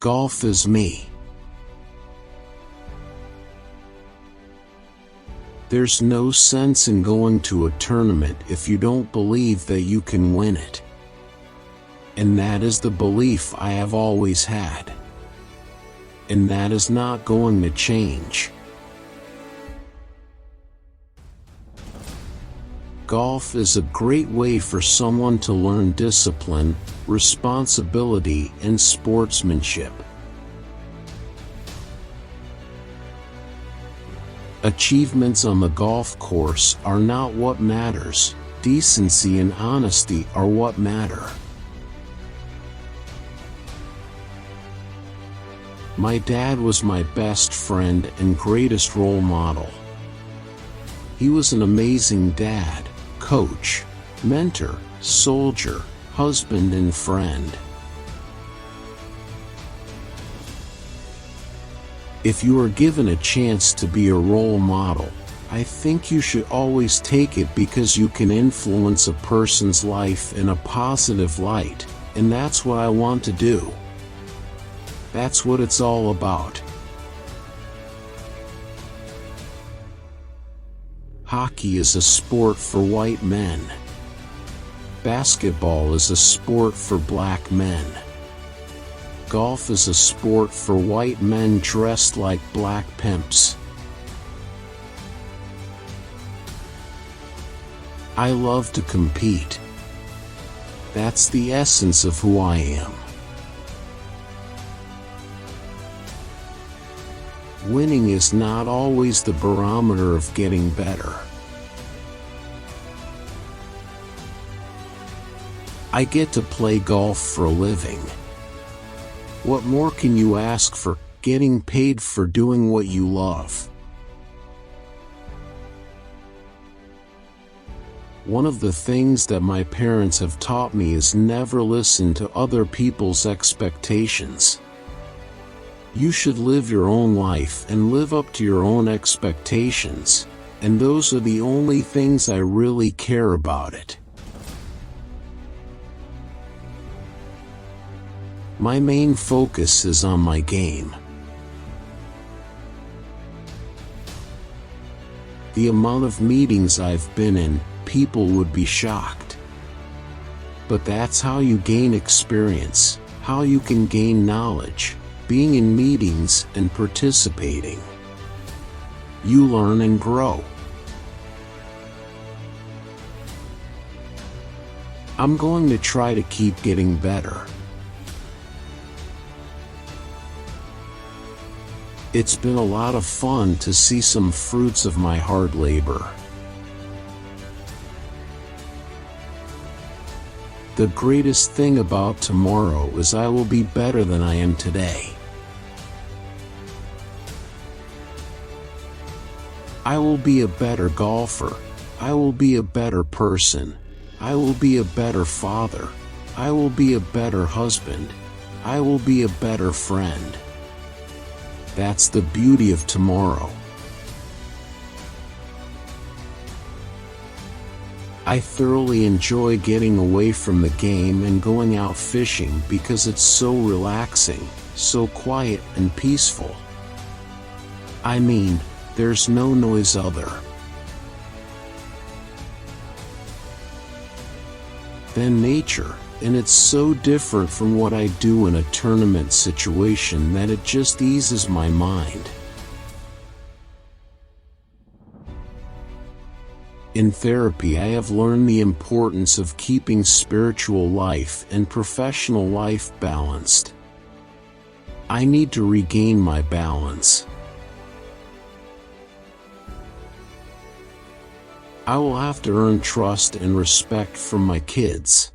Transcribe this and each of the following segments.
Golf is me. There's no sense in going to a tournament if you don't believe that you can win it. And that is the belief I have always had. And that is not going to change. Golf is a great way for someone to learn discipline, responsibility, and sportsmanship. Achievements on the golf course are not what matters. Decency and honesty are what matter. My dad was my best friend and greatest role model. He was an amazing dad, coach, mentor, soldier, husband, and friend. If you are given a chance to be a role model, I think you should always take it because you can influence a person's life in a positive light, and that's what I want to do. That's what it's all about. Hockey is a sport for white men. Basketball is a sport for black men. Golf is a sport for white men dressed like black pimps. I love to compete. That's the essence of who I am. Winning is not always the barometer of getting better. I get to play golf for a living. What more can you ask for, getting paid for doing what you love? One of the things that my parents have taught me is never listen to other people's expectations. You should live your own life and live up to your own expectations, and those are the only things I really care about it. My main focus is on my game. The amount of meetings I've been in, people would be shocked. But that's how you gain experience, how you can gain knowledge. Being in meetings and participating. You learn and grow. I'm going to try to keep getting better. It's been a lot of fun to see some fruits of my hard labor. The greatest thing about tomorrow is I will be better than I am today. I will be a better golfer. I will be a better person. I will be a better father. I will be a better husband. I will be a better friend. That's the beauty of tomorrow. I thoroughly enjoy getting away from the game and going out fishing because it's so relaxing, so quiet and peaceful. I mean, there's no noise other than nature, and it's so different from what I do in a tournament situation that it just eases my mind. In therapy, I have learned the importance of keeping spiritual life and professional life balanced. I need to regain my balance. I will have to earn trust and respect from my kids.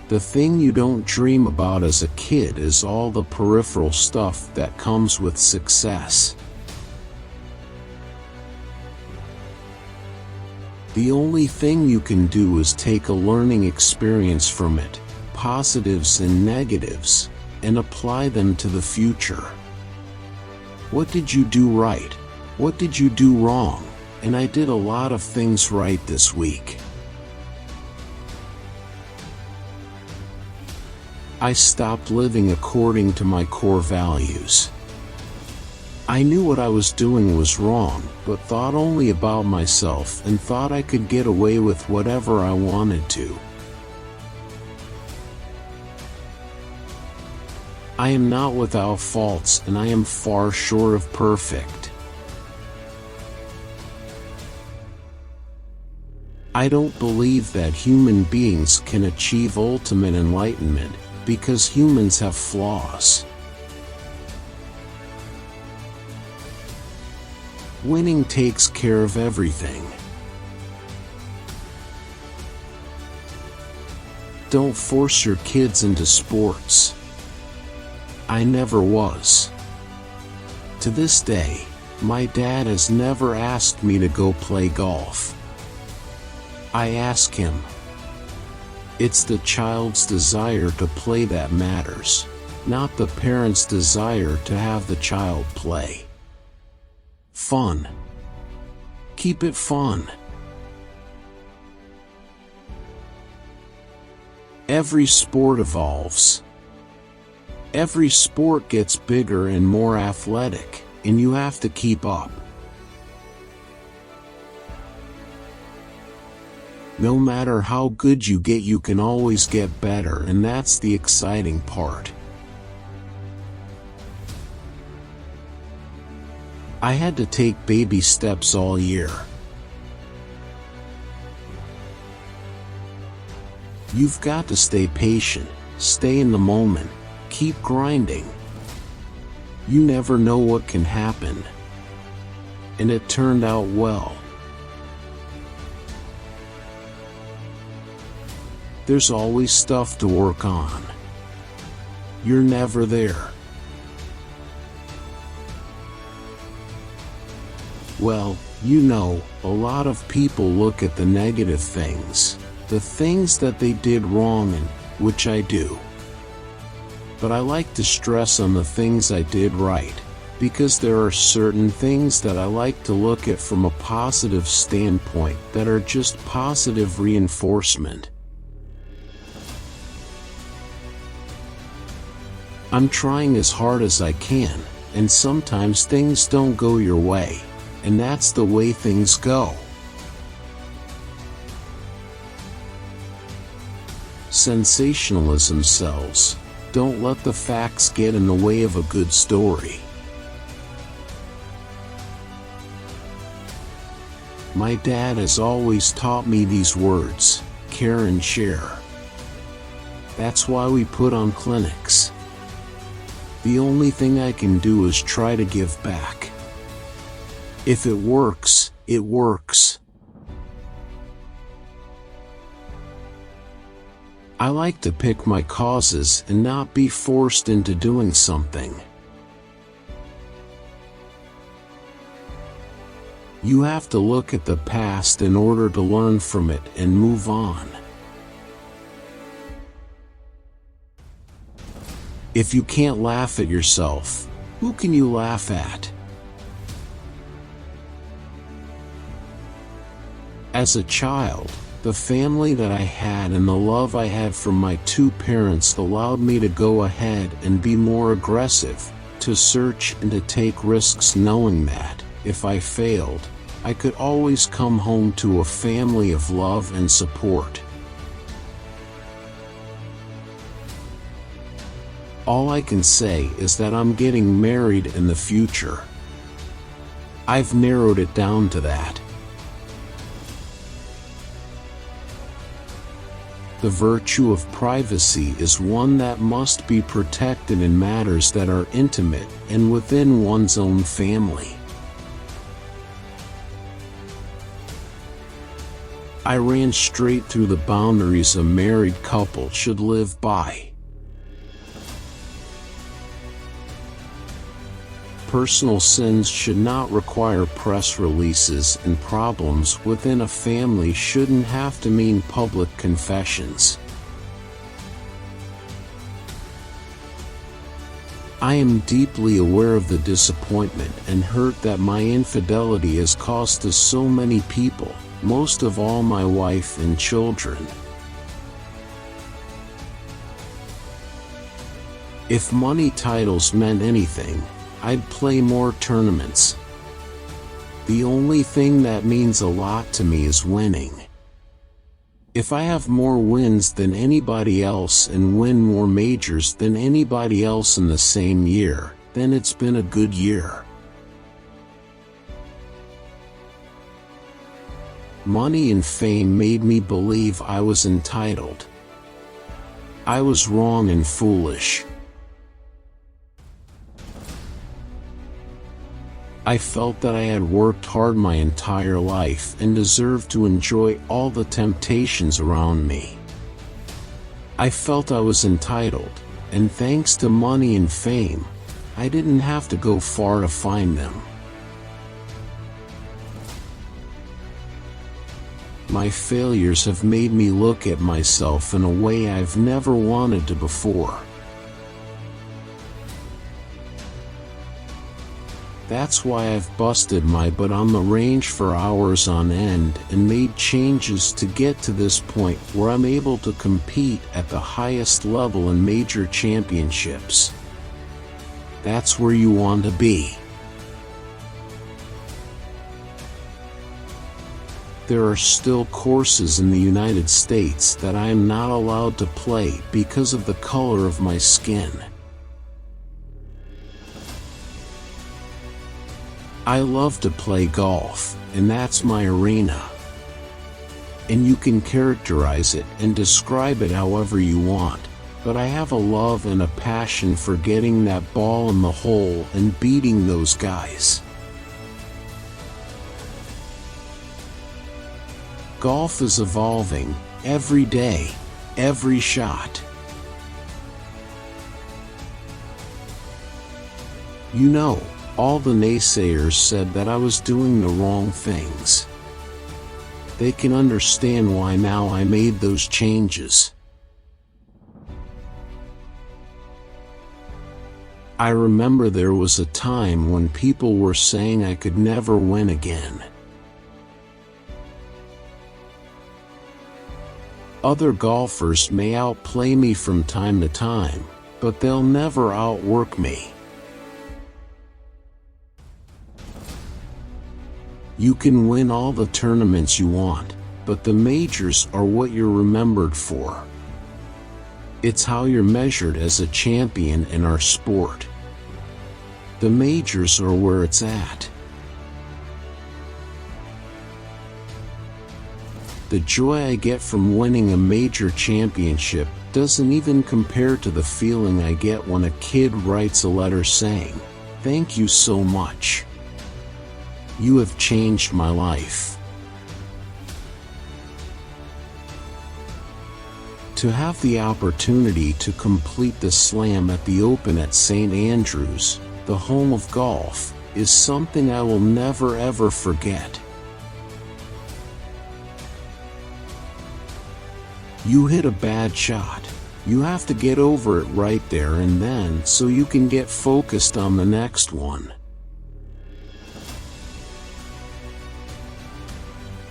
The thing you don't dream about as a kid is all the peripheral stuff that comes with success. The only thing you can do is take a learning experience from it, positives and negatives, and apply them to the future. What did you do right? What did you do wrong? And I did a lot of things right this week. I stopped living according to my core values. I knew what I was doing was wrong, but thought only about myself and thought I could get away with whatever I wanted to. I am not without faults, and I am far short of perfect. I don't believe that human beings can achieve ultimate enlightenment, because humans have flaws. Winning takes care of everything. Don't force your kids into sports. I never was. To this day, my dad has never asked me to go play golf. I ask him. It's the child's desire to play that matters, not the parent's desire to have the child play. Fun. Keep it fun. Every sport evolves. Every sport gets bigger and more athletic, and you have to keep up. No matter how good you get, you can always get better, and that's the exciting part. I had to take baby steps all year. You've got to stay patient, stay in the moment, keep grinding. You never know what can happen. And it turned out well. There's always stuff to work on. You're never there. Well, you know, a lot of people look at the negative things, the things that they did wrong, and which I do. But I like to stress on the things I did right, because there are certain things that I like to look at from a positive standpoint that are just positive reinforcement. I'm trying as hard as I can, and sometimes things don't go your way. And that's the way things go. Sensationalism sells. Don't let the facts get in the way of a good story. My dad has always taught me these words: care and share. That's why we put on clinics. The only thing I can do is try to give back. If it works, it works. I like to pick my causes and not be forced into doing something. You have to look at the past in order to learn from it and move on. If you can't laugh at yourself, who can you laugh at? As a child, the family that I had and the love I had from my two parents allowed me to go ahead and be more aggressive, to search and to take risks, knowing that, if I failed, I could always come home to a family of love and support. All I can say is that I'm getting married in the future. I've narrowed it down to that. The virtue of privacy is one that must be protected in matters that are intimate and within one's own family. I ran straight through the boundaries a married couple should live by. Personal sins should not require press releases, and problems within a family shouldn't have to mean public confessions. I am deeply aware of the disappointment and hurt that my infidelity has caused to so many people, most of all my wife and children. If money titles meant anything, I'd play more tournaments. The only thing that means a lot to me is winning. If I have more wins than anybody else and win more majors than anybody else in the same year, then it's been a good year. Money and fame made me believe I was entitled. I was wrong and foolish. I felt that I had worked hard my entire life and deserved to enjoy all the temptations around me. I felt I was entitled, and thanks to money and fame, I didn't have to go far to find them. My failures have made me look at myself in a way I've never wanted to before. That's why I've busted my butt on the range for hours on end and made changes to get to this point where I'm able to compete at the highest level in major championships. That's where you want to be. There are still courses in the United States that I am not allowed to play because of the color of my skin. I love to play golf, and that's my arena. And you can characterize it and describe it however you want, but I have a love and a passion for getting that ball in the hole and beating those guys. Golf is evolving, every day, every shot. You know, all the naysayers said that I was doing the wrong things. They can understand why now I made those changes. I remember there was a time when people were saying I could never win again. Other golfers may outplay me from time to time, but they'll never outwork me. You can win all the tournaments you want, but the majors are what you're remembered for. It's how you're measured as a champion in our sport. The majors are where it's at. The joy I get from winning a major championship doesn't even compare to the feeling I get when a kid writes a letter saying, "Thank you so much. You have changed my life." To have the opportunity to complete the slam at the Open at St. Andrews, the home of golf, is something I will never ever forget. You hit a bad shot. You have to get over it right there and then so you can get focused on the next one.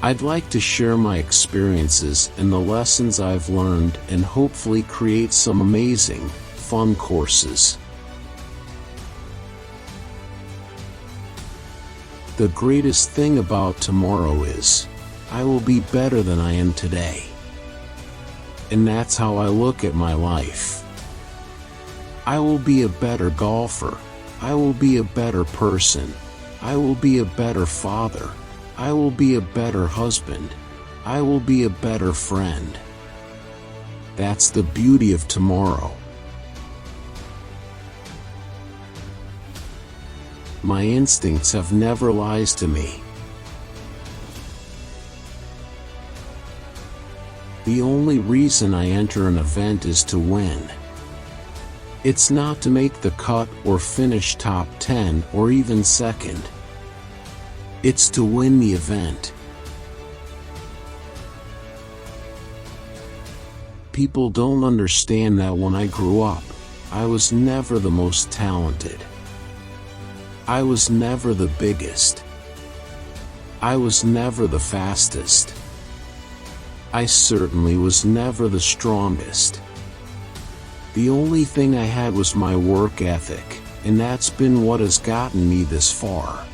I'd like to share my experiences and the lessons I've learned and hopefully create some amazing, fun courses. The greatest thing about tomorrow is, I will be better than I am today. And that's how I look at my life. I will be a better golfer. I will be a better person. I will be a better father. I will be a better husband. I will be a better friend. That's the beauty of tomorrow. My instincts have never lied to me. The only reason I enter an event is to win. It's not to make the cut or finish top 10 or even second. It's to win the event. People don't understand that when I grew up, I was never the most talented. I was never the biggest. I was never the fastest. I certainly was never the strongest. The only thing I had was my work ethic, and that's been what has gotten me this far.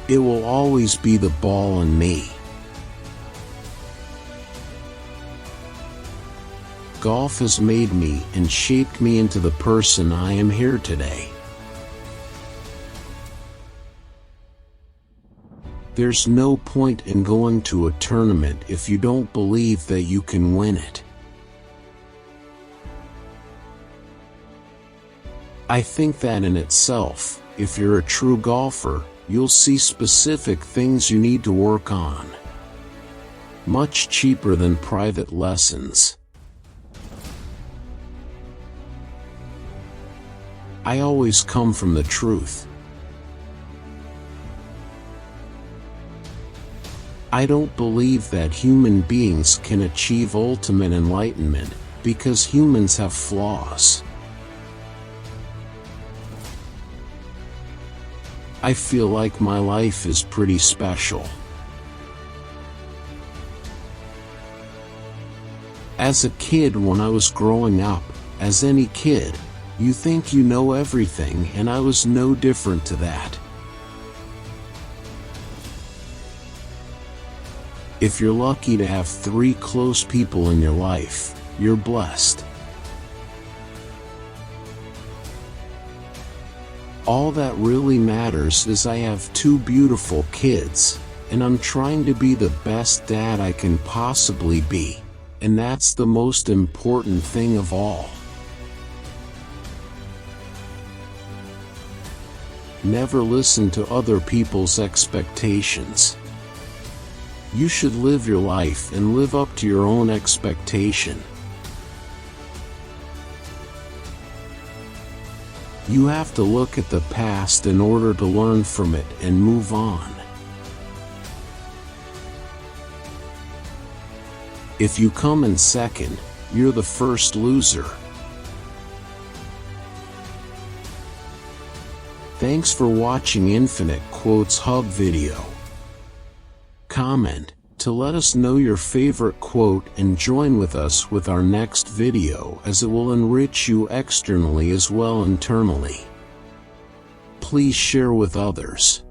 It will always be the ball and me. Golf has made me and shaped me into the person I am here today. There's no point in going to a tournament if you don't believe that you can win it. I think that in itself, if you're a true golfer, you'll see specific things you need to work on. Much cheaper than private lessons. I always come from the truth. I don't believe that human beings can achieve ultimate enlightenment, because humans have flaws. I feel like my life is pretty special. As a kid, when I was growing up, as any kid, you think you know everything, and I was no different to that. If you're lucky to have 3 close people in your life, you're blessed. All that really matters is I have 2 beautiful kids, and I'm trying to be the best dad I can possibly be, and that's the most important thing of all. Never listen to other people's expectations. You should live your life and live up to your own expectation. You have to look at the past in order to learn from it and move on. If you come in second, you're the first loser. Thanks for watching Infinite Quotes Hub video. Comment to let us know your favorite quote and join with us with our next video, as it will enrich you externally as well internally. Please share with others.